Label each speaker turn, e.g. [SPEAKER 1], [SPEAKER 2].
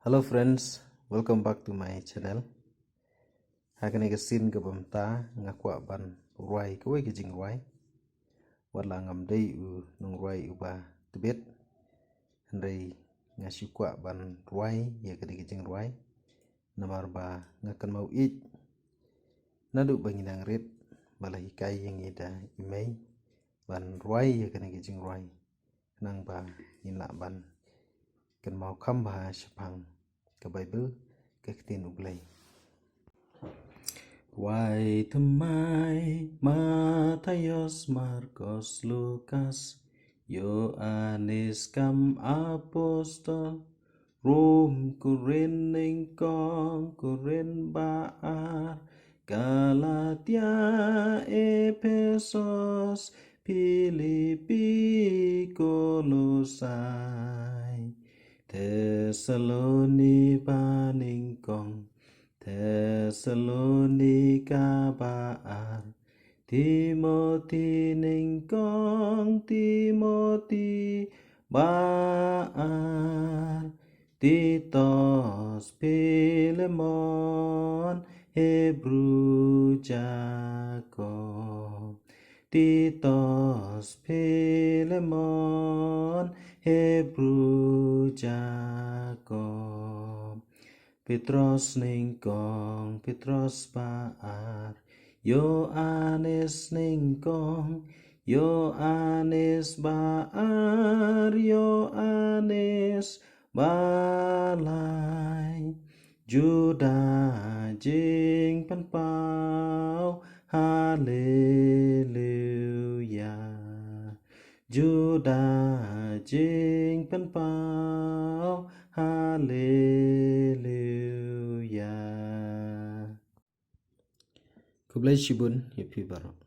[SPEAKER 1] Hello friends, welcome back to my channel. Hakane ke sin ke bamta ngakwa ban ruai ke ke jing ruai. Wala ngam dei u nung ruai u ba tibet. Handai ngasyukwa ban ruai ya ke jing ruai. Namar ba ngakan mau ik. Naduh banginang rit bala hikai yang ida I Mei ban ruai ya ke jing ruai. Nang ba inla ban kynmaw kham ba syapang ke Bible ke ketin ublay. I Mei, Matius, Markus, Lukas, Yohanes, Kham Apostol, Rom, Korin, Ningkong, Korin, Baar, Galatia, Ephesus, Filipi, Kolosai, Thessalonica, Ningkong, Thessalonica baar, Timothy ningkong, Timothy baar, Titos, Pilemon, Hebrew, Jacob, Titos, Pilemon, Hebrew, Jacob. Petros ningkong, Petros baar, Yohanes ningkong, Yohanes baar, Yohanes balai, Judah jing penpau, haleluya, Judah jing penpau, haleluya. Kublai shibun ya pi barok.